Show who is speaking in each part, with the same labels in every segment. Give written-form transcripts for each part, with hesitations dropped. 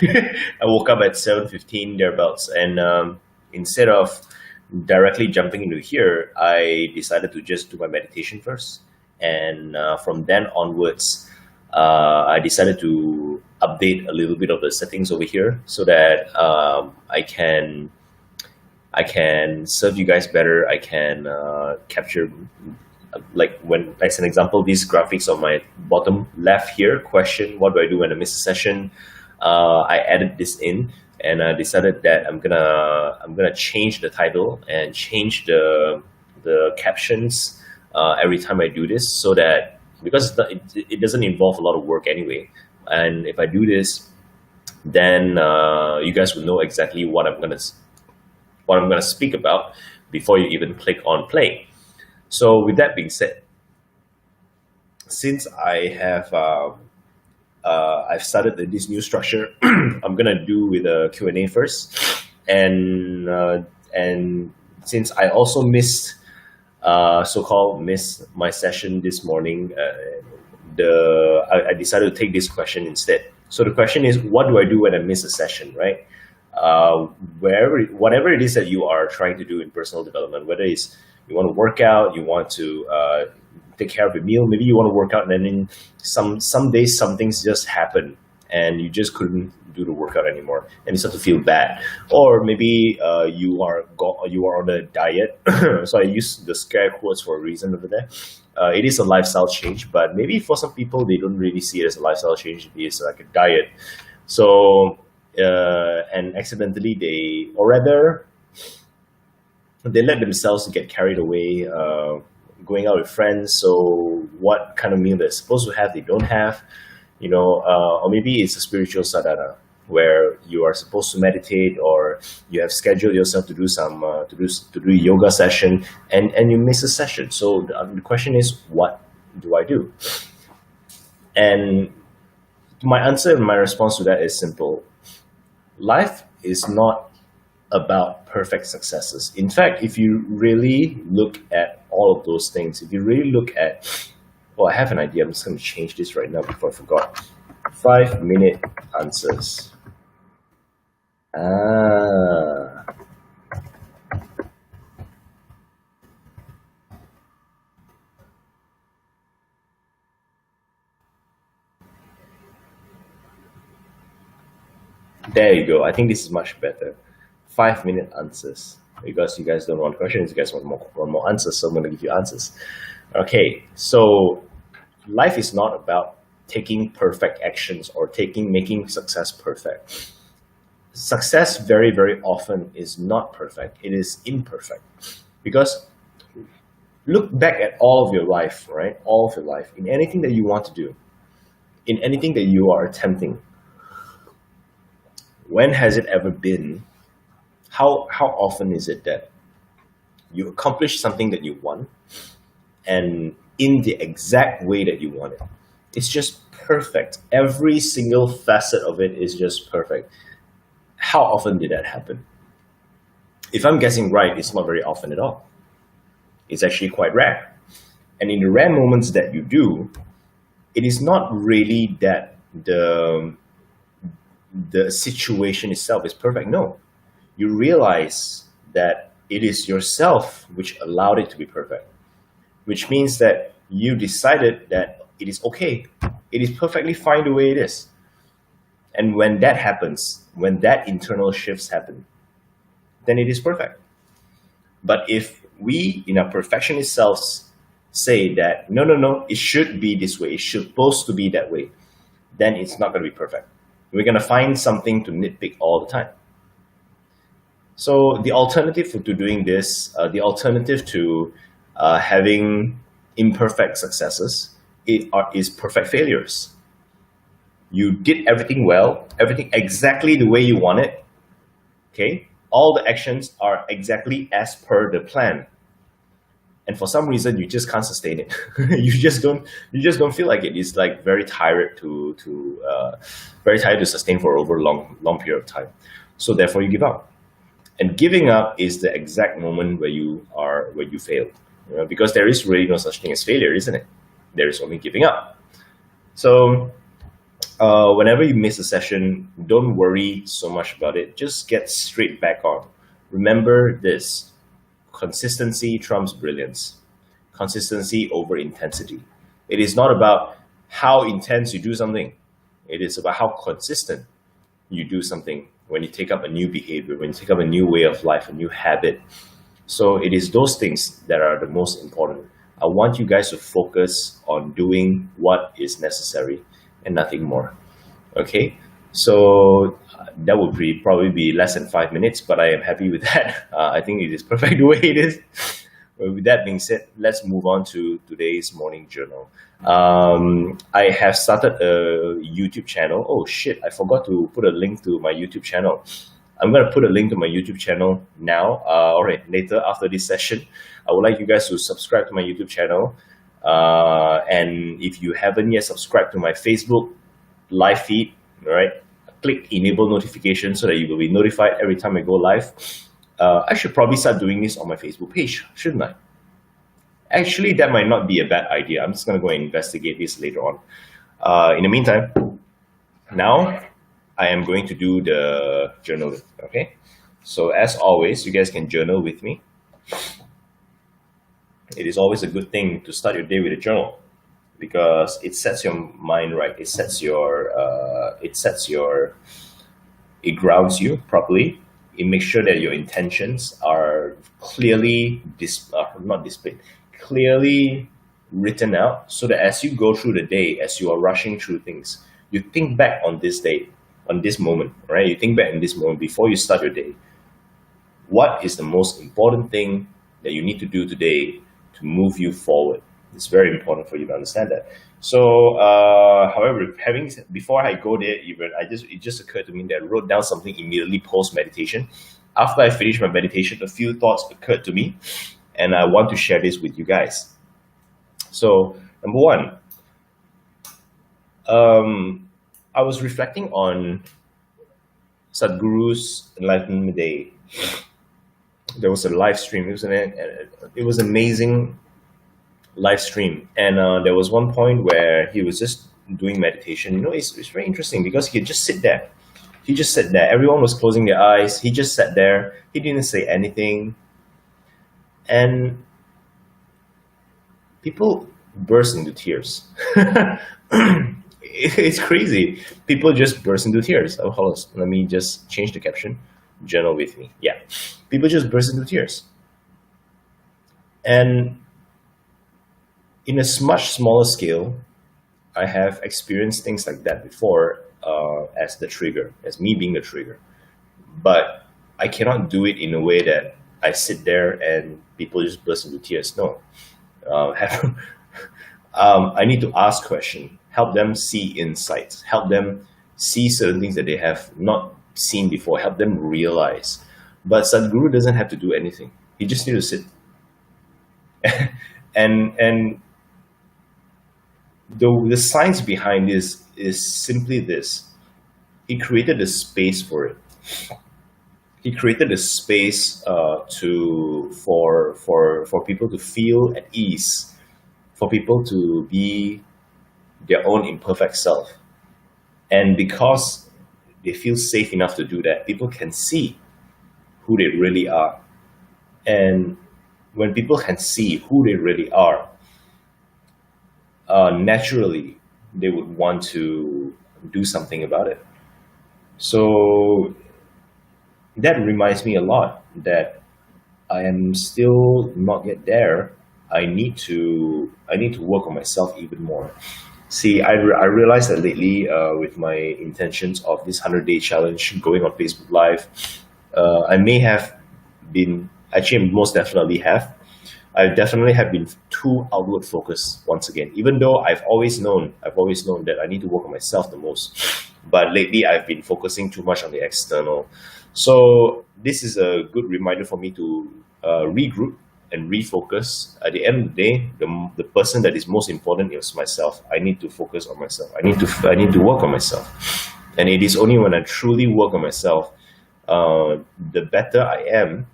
Speaker 1: I woke up at 7:15 thereabouts, and instead of directly jumping into here, I decided to just do my meditation first, and from then onwards, I decided to update a little bit of the settings over here so that I can serve you guys better. I can capture, like when, as an example, these graphics on my bottom left here, question, what do I do when I miss a session? I added this in, and I decided that I'm gonna change the title and change the captions every time I do this, so that, because it doesn't involve a lot of work anyway, and if I do this, then you guys will know exactly what I'm gonna speak about before you even click on play. So with that being said, since I've started this new structure, I'm gonna do with a Q&A first, and since I also missed my session this morning, I decided to take this question instead. So the question is, what do I do when I miss a session, right? Whatever it is that you are trying to do in personal development, whether it's you want to work out, you want to take care of your meal, maybe you want to work out, and then some days some things just happen and you just couldn't do the workout anymore, and you start to feel bad. Or maybe you are on a diet. So I use the scare quotes for a reason over there. It is a lifestyle change, but maybe for some people they don't really see it as a lifestyle change. It is like a diet. So and accidentally they let themselves get carried away, going out with friends. So what kind of meal they're supposed to have, they don't have, or maybe it's a spiritual sadhana where you are supposed to meditate, or you have scheduled yourself to do some to do a yoga session, and you miss a session. So the question is, what do I do? And my answer and my response to that is simple. Life is not about perfect successes. In fact, if you really look at all of those things, if you really look at, I have an idea. I'm just going to change this right now before I forgot. 5-minute answers. There you go. I think this is much better. 5-minute answers. Because you guys don't want questions, you guys want more answers, so I'm going to give you answers. Okay, so life is not about taking perfect actions or making success perfect. Success very, very often is not perfect. It is imperfect. Because look back at all of your life, right? All of your life, in anything that you want to do, in anything that you are attempting. When has it ever been? How often is it that you accomplish something that you want, and in the exact way that you want it? It's just perfect. Every single facet of it is just perfect. How often did that happen? If I'm guessing right, it's not very often at all. It's actually quite rare. And in the rare moments that you do, it is not really that the situation itself is perfect. No. You realize that it is yourself which allowed it to be perfect, which means that you decided that it is okay. It is perfectly fine the way it is. And when that happens, when that internal shifts happen, then it is perfect. But if we, in our perfectionist selves, say that, no, it should be this way, it's supposed to be that way, then it's not going to be perfect. We're going to find something to nitpick all the time. So the alternative to doing this, the alternative to having imperfect successes is perfect failures. You did everything well, everything exactly the way you want it. Okay, all the actions are exactly as per the plan, and for some reason you just can't sustain it. you just don't feel like it. It's like very tired to sustain for over a long period of time. So therefore you give up. And giving up is the exact moment where you failed, because there is really no such thing as failure, isn't it? There is only giving up. So Whenever you miss a session, don't worry so much about it. Just get straight back on. Remember this: consistency trumps brilliance. Consistency over intensity. It is not about how intense you do something. It is about how consistent you do something when you take up a new behavior, when you take up a new way of life, a new habit. So it is those things that are the most important. I want you guys to focus on doing what is necessary and nothing more. Okay? So that would probably be less than 5 minutes, but I am happy with that. I think it is perfect the way it is. With that being said, let's move on to today's morning journal. I have started a YouTube channel. Oh shit, I forgot to put a link to my YouTube channel. I'm going to put a link to my YouTube channel now, or later after this session. I would like you guys to subscribe to my YouTube channel. And if you haven't yet subscribed to my Facebook live feed, all right, click enable notifications so that you will be notified every time I go live. I should probably start doing this on my Facebook page, shouldn't I? Actually, that might not be a bad idea. I'm just going to go and investigate this later on. In the meantime, now I am going to do the journaling, okay? So as always, you guys can journal with me. It is always a good thing to start your day with a journal because it sets your mind right. It grounds you properly. It makes sure that your intentions are clearly clearly written out, so that as you go through the day, as you are rushing through things, you think back on this day, on this moment, right? You think back in this moment before you start your day. What is the most important thing that you need to do today to move you forward? It's very important for you to understand that. So, however, before I go there, it just occurred to me that I wrote down something immediately post meditation. After I finished my meditation, a few thoughts occurred to me, and I want to share this with you guys. So, number one, I was reflecting on Sadhguru's Enlightenment Day. There was a live stream. It was amazing live stream, and there was one point where he was just doing meditation. You know, it's very interesting because he just sit there. He just sat there. Everyone was closing their eyes. He just sat there. He didn't say anything, and people burst into tears. It's crazy. People just burst into tears. Oh, hold on. Let me just change the caption. Journal with me. Yeah, people just burst into tears, and in a much smaller scale, I have experienced things like that before, as me being the trigger. But I cannot do it in a way that I sit there and people just burst into tears. No. I need to ask questions, help them see insights, help them see certain things that they have not seen before, help them realize. But Sadhguru doesn't have to do anything. He just needs to sit. and the science behind this is simply this: he created a space for it. He created a space for people to feel at ease, for people to be their own imperfect self. And because they feel safe enough to do that, people can see who they really are. And when people can see who they really are, naturally, they would want to do something about it. So that reminds me a lot that I am still not yet there. I need to work on myself even more. See, I realized that lately with my intentions of this 100-day challenge, going on Facebook Live, I may have been, actually most definitely have, I definitely have been too outward focused once again, even though I've always known that I need to work on myself the most. But lately I've been focusing too much on the external. So this is a good reminder for me to regroup and refocus. At the end of the day, the person that is most important is myself. I need to focus on myself. I need to work on myself. And it is only when I truly work on myself, the better I am,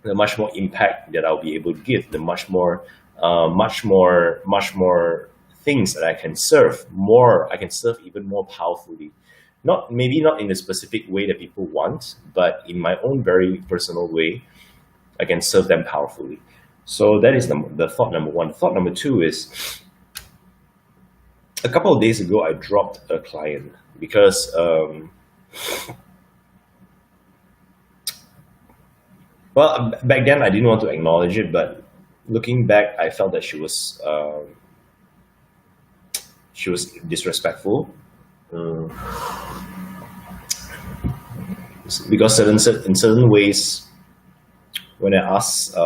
Speaker 1: the much more impact that I'll be able to give, the much more things that I can serve more. I can serve even more powerfully. Maybe not in the specific way that people want, but in my own very personal way, I can serve them powerfully. So that is the thought number one. Thought number two is, a couple of days ago, I dropped a client because well, back then I didn't want to acknowledge it, but looking back, I felt that she was disrespectful. Because in certain ways, when I asked,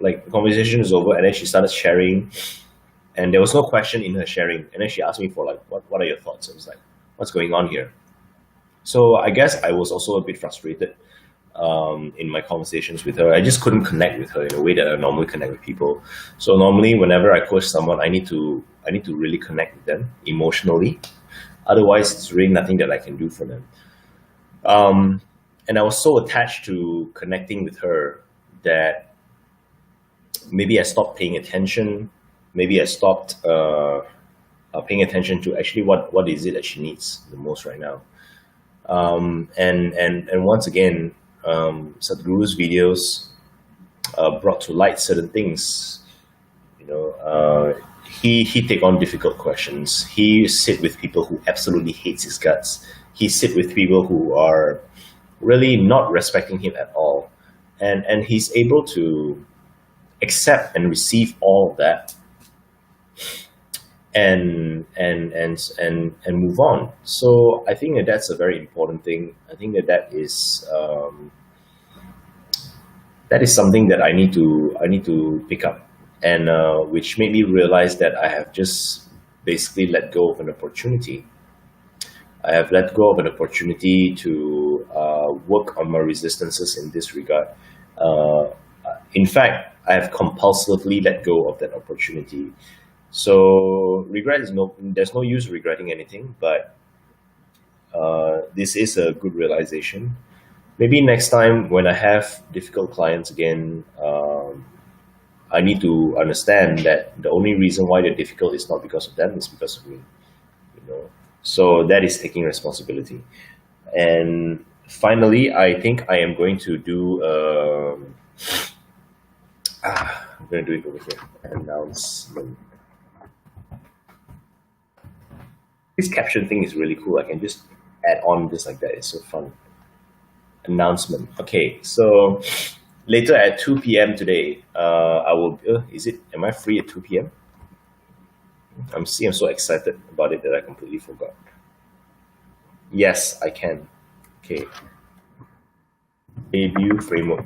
Speaker 1: like the conversation is over, and then she started sharing, and there was no question in her sharing, and then she asked me for like, what are your thoughts? I was like, what's going on here? So I guess I was also a bit frustrated in my conversations with her. I just couldn't connect with her in a way that I normally connect with people. So normally, whenever I coach someone, I need to really connect with them emotionally. Otherwise, it's really nothing that I can do for them. And I was so attached to connecting with her that maybe I stopped paying attention. Maybe I stopped paying attention to actually what is it that she needs the most right now. And once again, Sadhguru's videos brought to light certain things. You know, he take on difficult questions. He sit with people who absolutely hates his guts. He sit with people who are really not respecting him at all, and he's able to accept and receive all of that, and move on. So I think that's a very important thing. I think that is something that I need to pick up, and which made me realize that I have just basically let go of an opportunity. I have let go of an opportunity to work on my resistances in this regard. In fact, I have compulsively let go of that opportunity. So there's no use regretting anything, but this is a good realization. Maybe next time when I have difficult clients again, I need to understand that the only reason why they're difficult is not because of them, it's because of me. You know, so that is taking responsibility. And finally, I think I am going to do. I'm going to do it over here. Announcement. This caption thing is really cool. I can just add on just like that. It's so fun. Announcement. Okay, so later at 2 p.m. today, I will. Am I free at 2 p.m.? I'm so excited about it that I completely forgot. Yes, I can. Okay. Debut framework.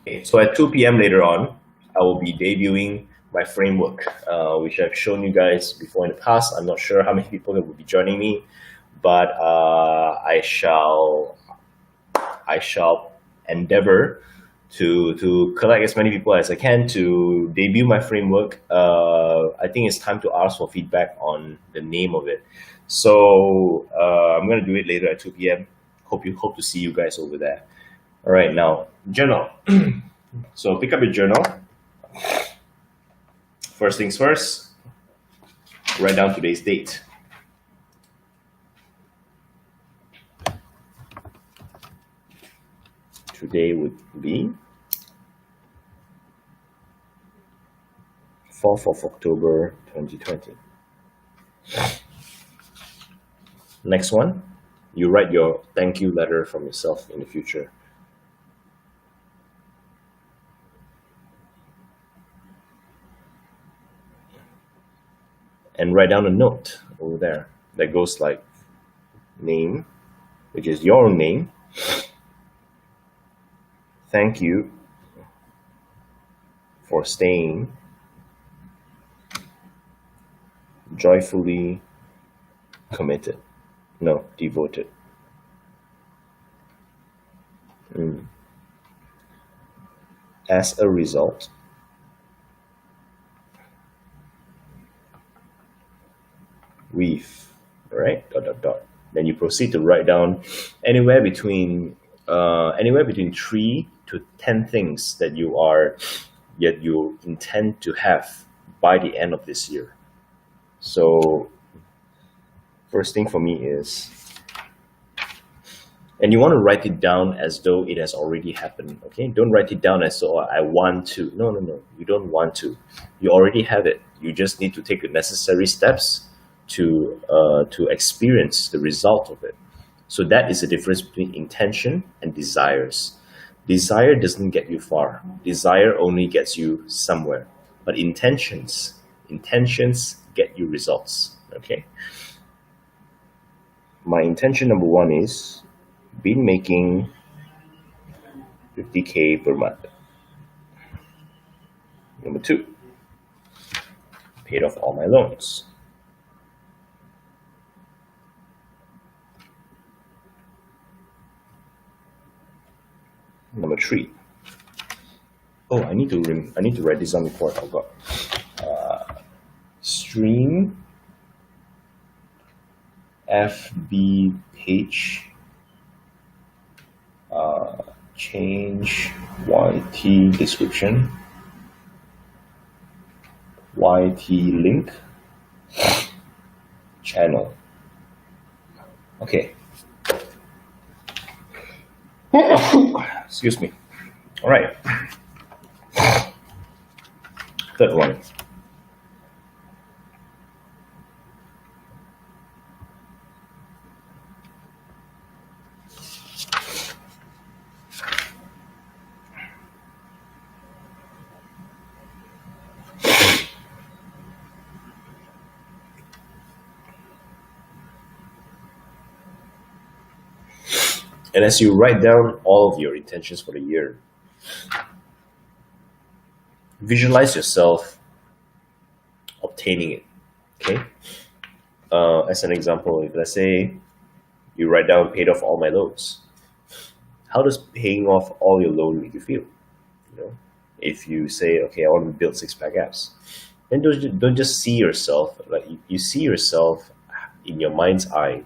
Speaker 1: Okay, so at 2 p.m. later on, I will be debuting my framework, which I've shown you guys before in the past. I'm not sure how many people will be joining me, but I shall endeavor to collect as many people as I can to debut my framework. I think it's time to ask for feedback on the name of it. So I'm going to do it later at 2 p.m. Hope to see you guys over there. All right, now, journal. So pick up your journal. First things first, write down today's date. Today would be 4th of October 2020. Next one, you write your thank you letter from yourself in the future. And write down a note over there that goes like name, which is your own name. Thank you for staying joyfully committed. No, devoted. As a result, we've, right? ... Then you proceed to write down anywhere between 3 to 10 things that you are yet you intend to have by the end of this year. So first thing for me is, and you want to write it down as though it has already happened. Okay, don't write it down as though I want to. No, no, no. You don't want to. You already have it. You just need to take the necessary steps to experience the result of it. So that is the difference between intention and desires. Desire doesn't get you far. Desire only gets you somewhere. But intentions get you results. Okay. My intention number one is been making 50K per month. Number two, paid off all my loans. Number three, oh, I need to write this down before I forgot. Stream FB page, change YT description, YT link, channel. Okay. Excuse me. All right. Third one. And as you write down all of your intentions for the year, visualize yourself obtaining it. Okay. As an example, if let's say you write down paid off all my loans, how does paying off all your loan make you feel? You know, if you say, okay, I want to build 6-pack abs, then don't just see yourself like you see yourself in your mind's eye,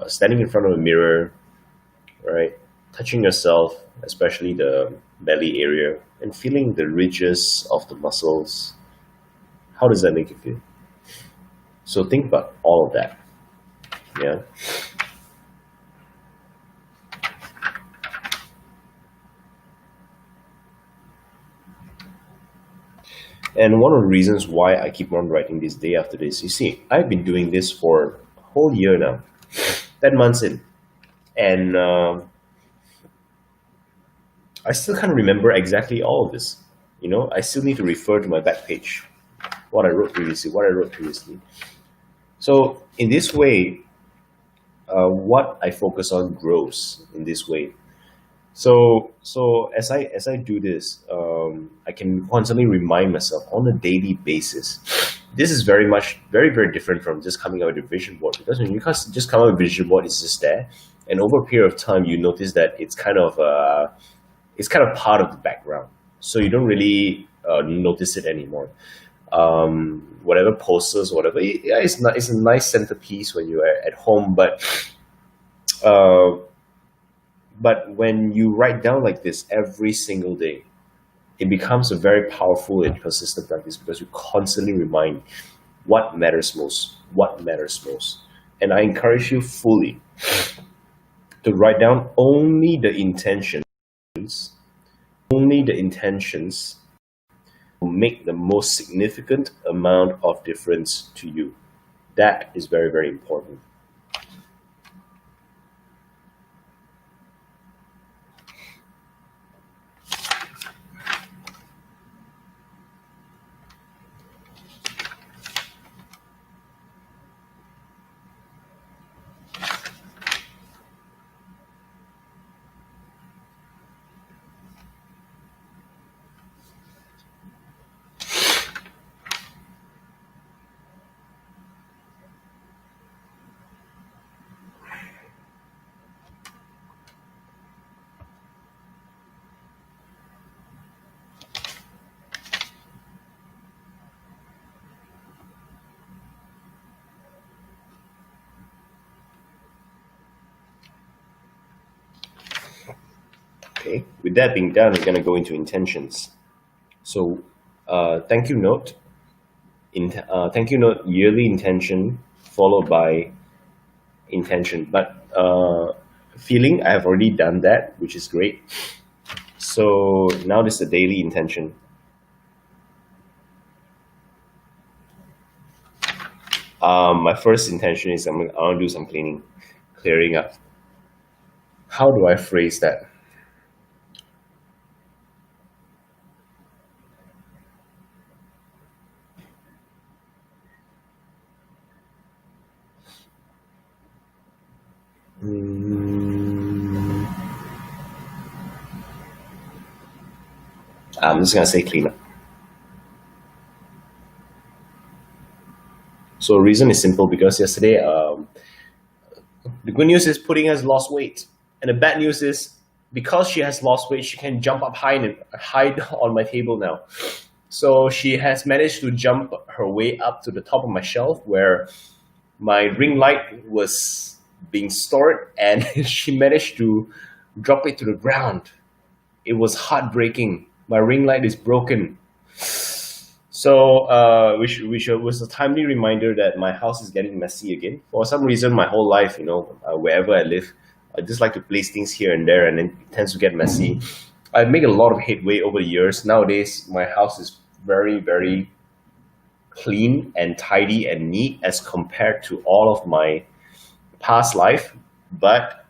Speaker 1: standing in front of a mirror, right? Touching yourself, especially the belly area, and feeling the ridges of the muscles. How does that make you feel? So think about all of that. Yeah. And one of the reasons why I keep on writing this day after this, you see, I've been doing this for a whole year now, 10 months in. And I still can't remember exactly all of this. You know, I still need to refer to my back page, what I wrote previously. So in this way, what I focus on grows in this way. So as I do this, I can constantly remind myself on a daily basis. This is very different from just coming out with a vision board, because when you just come out with a vision board, it's just there, and over a period of time, you notice that it's kind of part of the background, so you don't really notice it anymore. Whatever posters, whatever, yeah, it's a nice centerpiece when you're at home, but when you write down like this every single day, it becomes a very powerful and consistent practice, because you constantly remind what matters most. And I encourage you fully to write down only the intentions will make the most significant amount of difference to you. That is very, very important. Okay, with that being done, we're going to go into intentions. So thank you note, thank you note, yearly intention followed by intention. But feeling, I have already done that, which is great. So now this is the daily intention. My first intention is I want to do some clearing up. How do I phrase that? Mm, I'm just gonna say clean up. So reason is simple because yesterday, the good news is Pudding has lost weight, and the bad news is because she has lost weight, she can jump up high and hide on my table now. So she has managed to jump her way up to the top of my shelf where my ring light was being stored, and she managed to drop it to the ground. It was heartbreaking. My ring light is broken. So, which was a timely reminder that my house is getting messy again. For some reason, my whole life, wherever I live, I just like to place things here and there, and then it tends to get messy. I make a lot of headway over the years. Nowadays, my house is very, very clean and tidy and neat as compared to all of my past life. But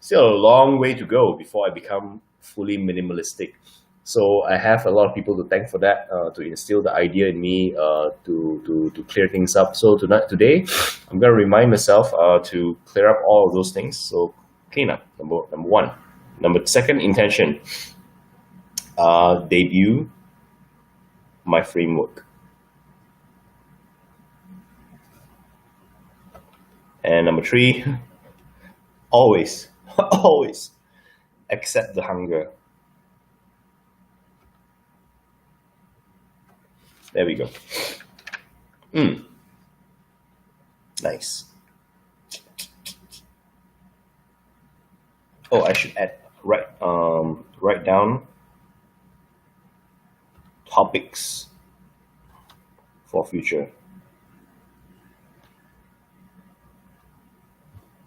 Speaker 1: still a long way to go before I become fully minimalistic. So I have a lot of people to thank for that, to instill the idea in me, to clear things up. So today, I'm going to remind myself to clear up all of those things. So clean up, number one. Second intention, debut my framework. And number three, always, always accept the hunger. There we go. Nice. Oh, I should write down topics for future.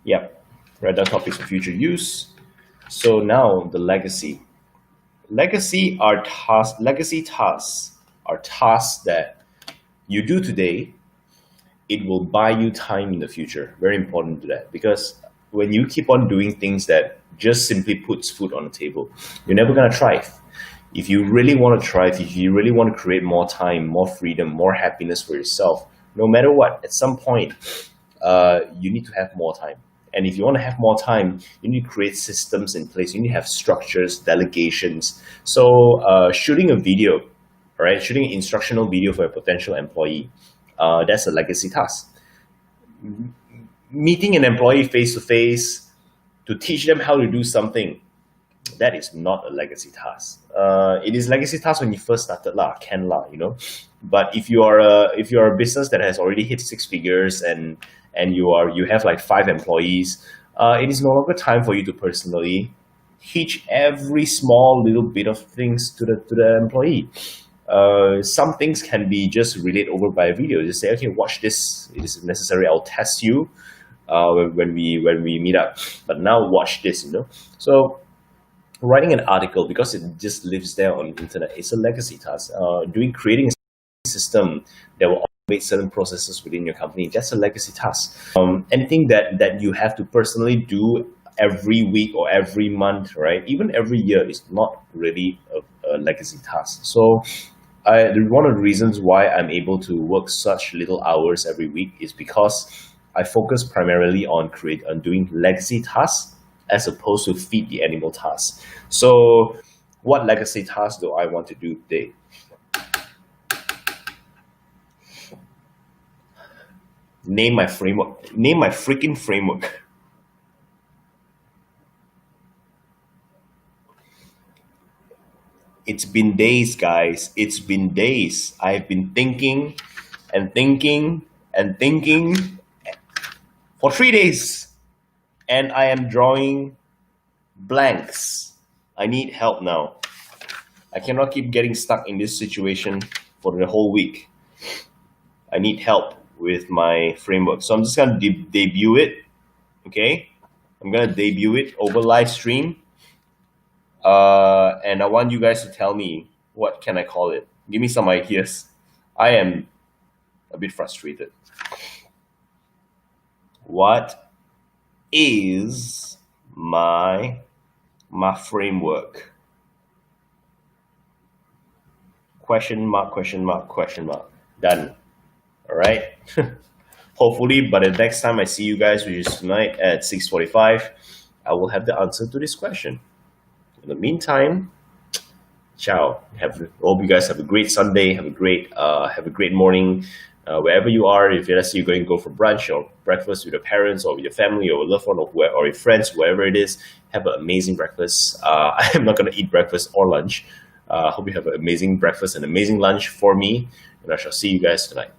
Speaker 1: Yep, write down topics for future use. So now the legacy. Legacy tasks are tasks that you do today. It will buy you time in the future. Very important to that, because when you keep on doing things that just simply puts food on the table, you're never gonna thrive. If you really want to thrive, if you really want to create more time, more freedom, more happiness for yourself, no matter what, at some point, you need to have more time. And if you want to have more time, you need to create systems in place. You need to have structures, delegations. So shooting a video, right? Shooting an instructional video for a potential employee, that's a legacy task. Meeting an employee face to face to teach them how to do something, that is not a legacy task. It is legacy task when you first started But if you are a business that has already hit 6 figures and you have like 5 employees, it is no longer time for you to personally teach every small little bit of things to the employee. Some things can be just relayed over by a video. Just say, okay, watch this. It is necessary. I'll test you when we meet up. But now watch this. So writing an article, because it just lives there on the internet, it's a legacy task. Creating a system that will automate certain processes within your company, that's a legacy task. Anything that you have to personally do every week or every month, right? Even every year is not really a legacy task. So one of the reasons why I'm able to work such little hours every week is because I focus primarily on doing legacy tasks as opposed to feed the animal tasks. So what legacy tasks do I want to do today? Name my framework. Name my freaking framework. It's been days, guys. It's been days. I've been thinking and thinking and thinking for 3 days. And I am drawing blanks. I need help now. I cannot keep getting stuck in this situation for the whole week. I need help with my framework. So I'm just going to debut it. Okay. I'm going to debut it over live stream. And I want you guys to tell me, what can I call it? Give me some ideas. I am a bit frustrated. What is my framework? Question mark, question mark, question mark. Done. All right. Hopefully by the next time I see you guys, which is tonight at 6:45, I will have the answer to this question. In the meantime, ciao. Hope you guys have a great Sunday. Have a great morning, wherever you are. If let's say you're going to go for brunch or breakfast with your parents or with your family or a loved one or your friends, wherever it is, have an amazing breakfast. I am not going to eat breakfast or lunch. Hope you have an amazing breakfast and amazing lunch for me, and I shall see you guys tonight.